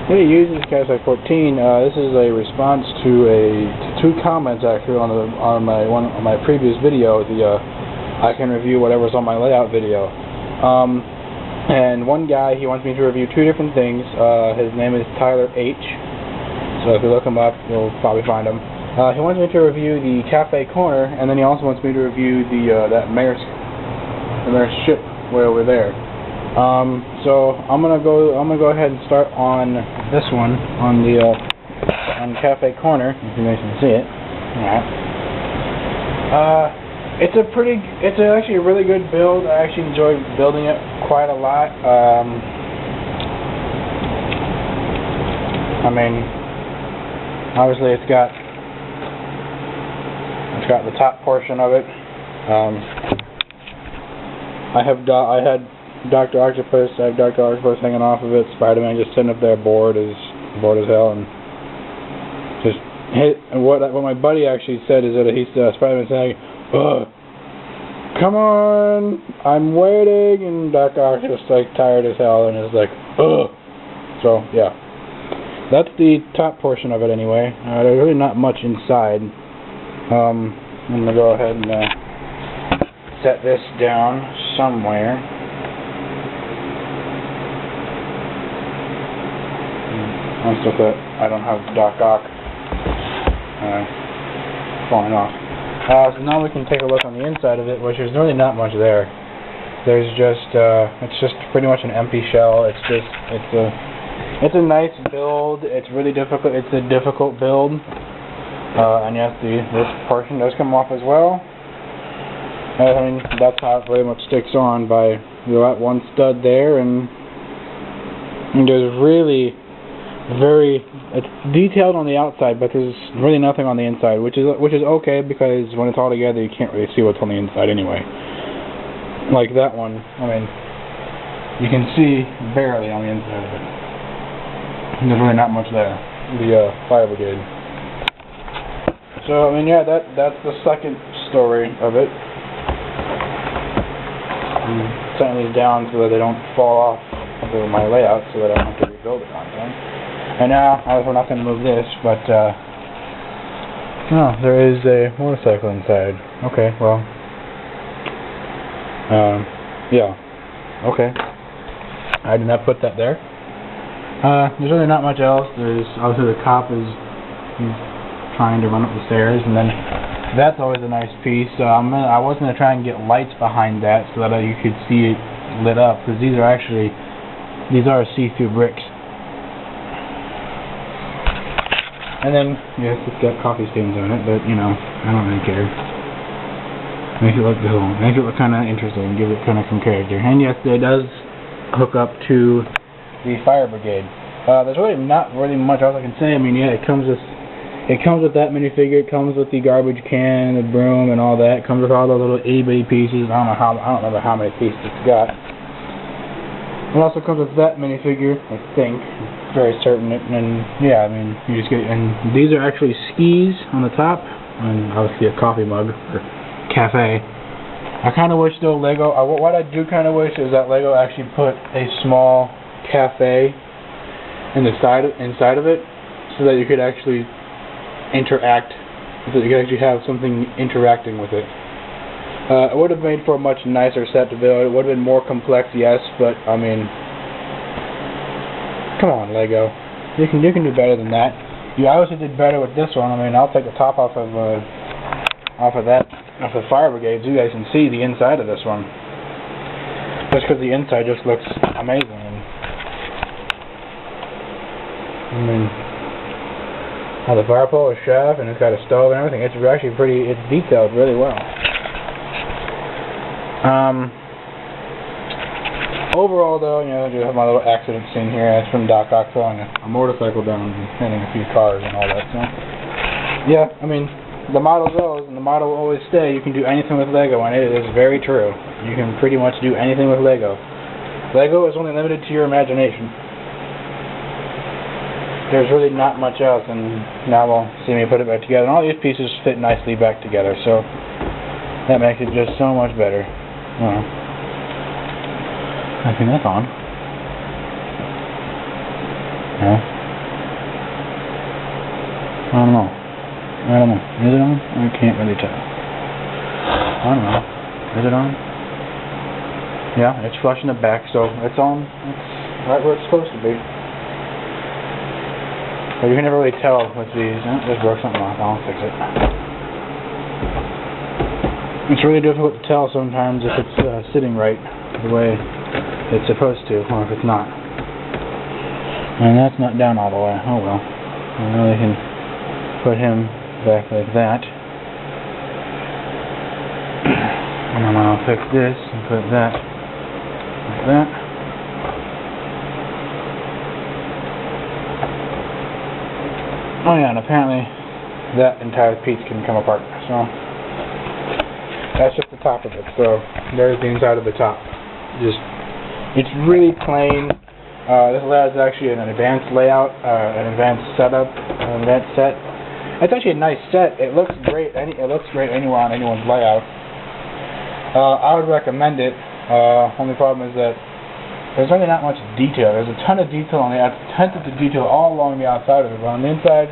Hey, users, Cash 14. This is a response to two comments actually on my previous video. I can review whatever's on my layout video. And one guy, he wants me to review two different things. His name is Tyler H. So if you look him up, you'll probably find him. He wants me to review the Cafe Corner, and then he also wants me to review that Maersk ship way over there. So I'm gonna go ahead and start on this one on Cafe Corner, if you guys can see it. Alright. It's actually a really good build. I actually enjoy building it quite a lot. I mean, obviously it's got the top portion of it. I had Dr. Octopus. I have Dr. Octopus hanging off of it. Spider-Man just sitting up there bored as hell, and just hit. And what my buddy actually said is that Spider-Man saying, "Ugh, come on, I'm waiting," and Dr. Octopus like tired as hell and is like, "Ugh." So yeah, that's the top portion of it anyway. There's really not much inside. I'm gonna go ahead and set this down somewhere. I don't have Doc Ock falling off. So now we can take a look on the inside of it, which is really not much there. There's just it's just pretty much an empty shell. It's a nice build. It's really difficult. It's a difficult build, and yes, this portion does come off as well. I mean, that's how it very much sticks on by that one stud there, and there's really it's detailed on the outside, but there's really nothing on the inside, which is okay, because when it's all together you can't really see what's on the inside anyway. Like that one, I mean, you can see barely on the inside of it. There's really not much there. The fire brigade. So I mean, yeah, that's the second story of it. I'm setting these down so that they don't fall off of my layout, so that I don't have to rebuild it on them. And now, we're not going to move this, but, no, there is a motorcycle inside. Okay, well, yeah, okay. I did not put that there. There's really not much else. There's, obviously the cop he's trying to run up the stairs, and then that's always a nice piece. I was going to try and get lights behind that so that you could see it lit up, because these are see-through bricks. And then, yes, it's got coffee stains on it, but, you know, I don't really care. Make it look cool. Make it look kind of interesting. Give it kind of some character. And yes, it does hook up to the fire brigade. There's really not really much else I can say. I mean, yeah, it comes with that minifigure. It comes with the garbage can, the broom, and all that. It comes with all the little itty-bitty pieces. I don't remember how many pieces it's got. It also comes with that minifigure, I think. Very certain. And yeah, I mean, you just get, and these are actually skis on the top, and obviously a coffee mug or cafe. I kind of wish though Lego. What I do kind of wish is that Lego actually put a small cafe inside of it, so that you could actually interact. So that you could actually have something interacting with it. It would have made for a much nicer set to build. It would have been more complex, yes, but I mean, come on, Lego. You can do better than that. You obviously did better with this one. I mean, I'll take the top off of the fire brigade so you guys can see the inside of this one. Just because the inside just looks amazing. I mean, how the fire pole is shaft and it's got a stove and everything. It's actually it's detailed really well. Overall, though, you know, I do have my little accident scene here. It's from Doc Ock throwing a motorcycle down and hitting a few cars and all that. So, yeah, I mean, the motto goes, and the motto will always stay, you can do anything with Lego, and it is very true. You can pretty much do anything with Lego. Lego is only limited to your imagination. There's really not much else, and now we'll see me put it back together. And all these pieces fit nicely back together, so that makes it just so much better. I think that's on. Yeah. Is it on? I can't really tell. I don't know. Is it on? Yeah, it's flush in the back, so it's on. It's right where it's supposed to be. But you can never really tell with these. Just broke something off. I'll fix it. It's really difficult to tell sometimes if it's sitting right the way it's supposed to, or if it's not. And that's not down all the way. Oh well. I really can put him back like that. And then I'll fix this and put that like that. Oh yeah, and apparently that entire piece can come apart. So that's just the top of it. So there's the inside of the top. It's really plain. This layout is actually an advanced layout, an advanced setup, an advanced set. It's actually a nice set. It looks great. It looks great anywhere on anyone's layout. I would recommend it. Only problem is that there's really not much detail. There's a ton of detail on the outside, tons of detail all along the outside of it, but on the inside,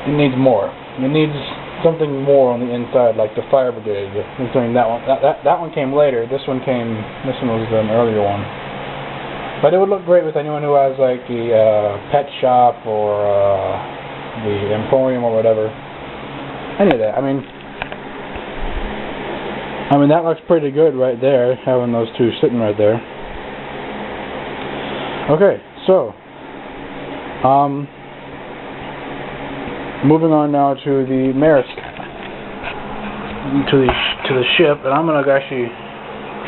it needs more. It needs something more on the inside, like the fire brigade. Considering that one, that one came later. This one was an earlier one. But it would look great with anyone who has like the pet shop or the emporium or whatever. Any of that. I mean that looks pretty good right there, having those two sitting right there. Okay, so moving on now to the Maersk, to the ship, and I'm gonna actually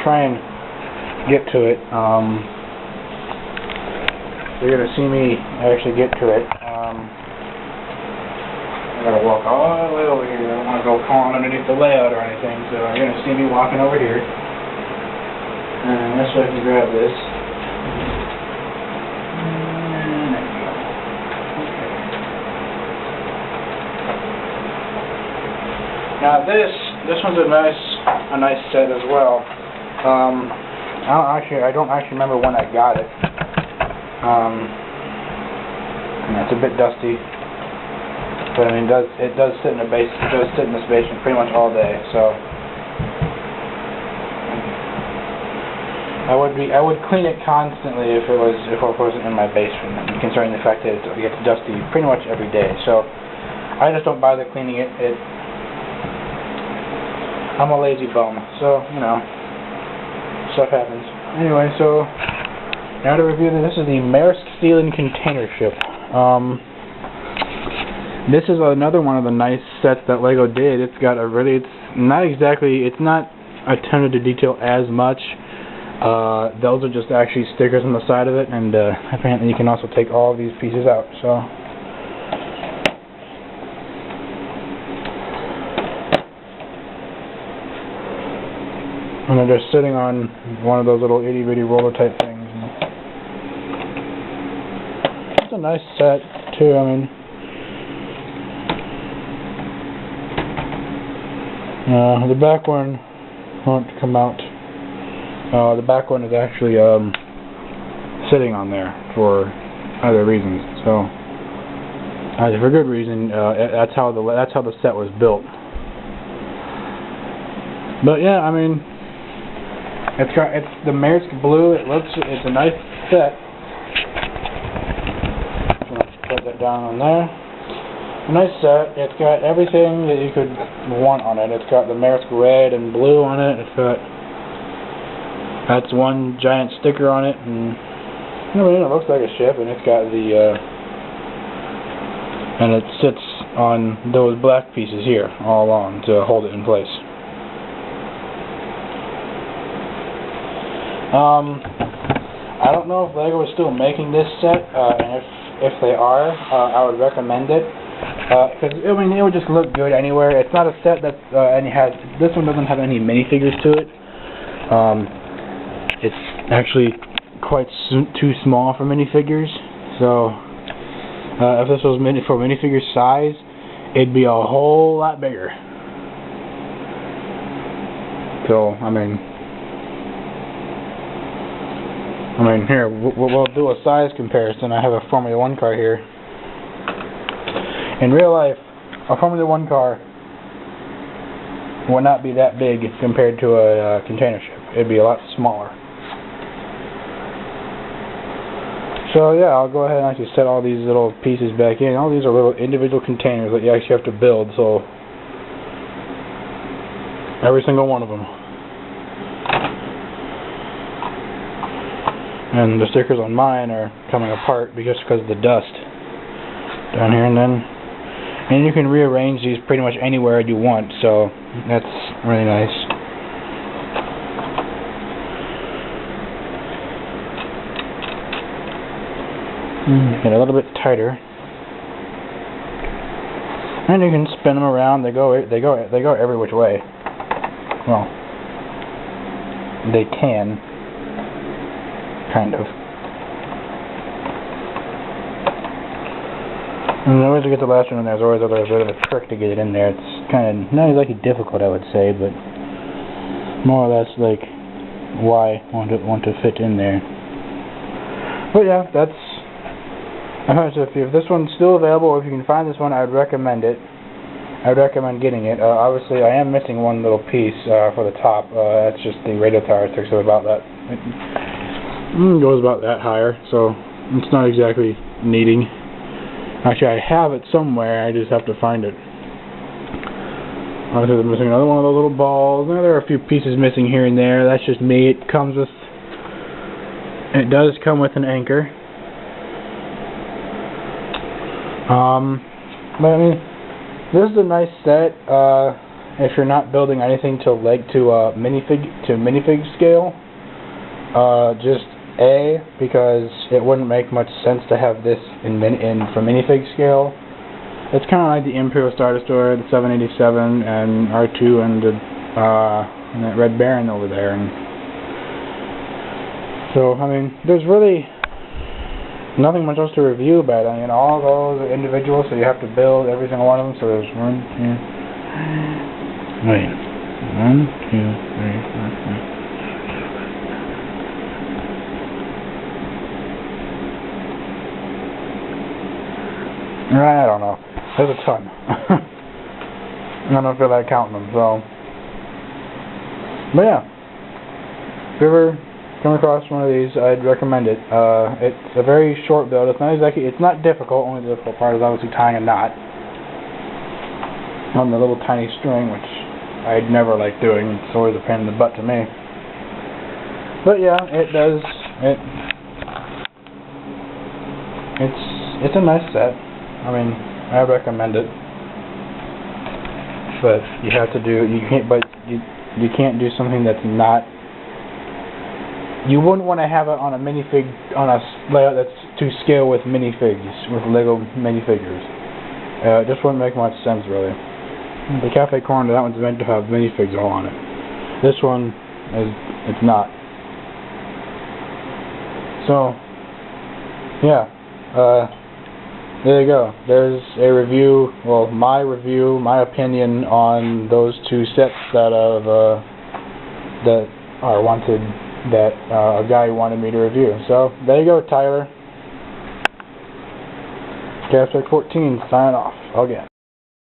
try and get to it. You're gonna see me actually get to it. I gotta walk all the way over here. I don't want to go crawling underneath the layout or anything, so you're gonna see me walking over here. And so I can grab this. And there we go. Okay. Now this one's a nice set as well. I don't actually remember when I got it. It's a bit dusty, but I mean, it does sit in the base. It does sit in this basement pretty much all day. So I would clean it constantly if it wasn't in my basement, considering the fact that it gets dusty pretty much every day. So I just don't bother cleaning it. I'm a lazy bum, so you know, stuff happens. Anyway, so. Now to review this is the Maersk Steel and Container Ship. This is another one of the nice sets that LEGO did. It's got a really, it's not attended to detail as much. Those are just actually stickers on the side of it, and apparently you can also take all of these pieces out. So. And they're just sitting on one of those little itty bitty roller type things. It's a nice set too. I mean, the back one won't come out. The back one is actually sitting on there for other reasons. So, for good reason. That's how the set was built. But yeah, I mean, it's the Maersk blue. It's a nice set. Put that down on there. A nice set. It's got everything that you could want on it. It's got the Maersk red and blue on it. That's one giant sticker on it, and I mean, it looks like a ship. And it's got and it sits on those black pieces here all along to hold it in place. I don't know if LEGO is still making this set, and if they are, I would recommend it, because I mean, it would just look good anywhere. It's not a set that this one doesn't have any minifigures to it. It's actually quite too small for minifigures, so if this was for minifigure size, it'd be a whole lot bigger. So I mean, here, we'll do a size comparison. I have a Formula 1 car here. In real life, a Formula One car would not be that big compared to a container ship. It'd be a lot smaller. So yeah, I'll go ahead and actually set all these little pieces back in. All these are little individual containers that you actually have to build, so every single one of them. And the stickers on mine are coming apart because of the dust down here, and you can rearrange these pretty much anywhere you want, so that's really nice. Get a little bit tighter, and you can spin them around. They go every which way. Well, they can, kind of. And always to get the last one in there's always a little bit of a trick to get it in there. It's kind of not exactly difficult, I would say, but more or less like why want to fit in there. But yeah, that's. So if this one's still available, or if you can find this one, I would recommend it. I would recommend getting it. Obviously, I am missing one little piece for the top. That's just the radio tower stick, so about that. It goes about that higher, so it's not exactly needing. Actually, I have it somewhere. I just have to find it. Obviously, I'm missing another one of those little balls. Now, there are a few pieces missing here and there. That's just me. It comes with. It does come with an anchor. But I mean, this is a nice set. If you're not building anything to minifig scale, just because it wouldn't make much sense to have this for minifig scale. It's kind of like the Imperial Star Destroyer, the 787, and R2, and that Red Baron over there. And so I mean, there's really nothing much else to review about it. I mean, all those are individual, so you have to build every single one of them. So there's 1, 2, 3, 4, 5. I don't know. There's a ton. And I don't feel like counting them. So, but yeah, if you ever come across one of these, I'd recommend it. It's a very short build. It's not difficult. Only the difficult part is obviously tying a knot on the little tiny string, which I'd never like doing. It's always a pain in the butt to me. But yeah, it does. It's a nice set. I mean, I recommend it. But you have to do. You can't do something that's not. You wouldn't want to have it on a minifig, on a layout that's to scale with minifigs, with Lego minifigures. It just wouldn't make much sense, really. The Cafe Corner, that one's meant to have minifigs all on it. This one, it's not. So, yeah. There you go. There's a review, well, my opinion on those two sets that are wanted. That a guy wanted me to review. So there you go, Tyler. Cafe 14 signing off again.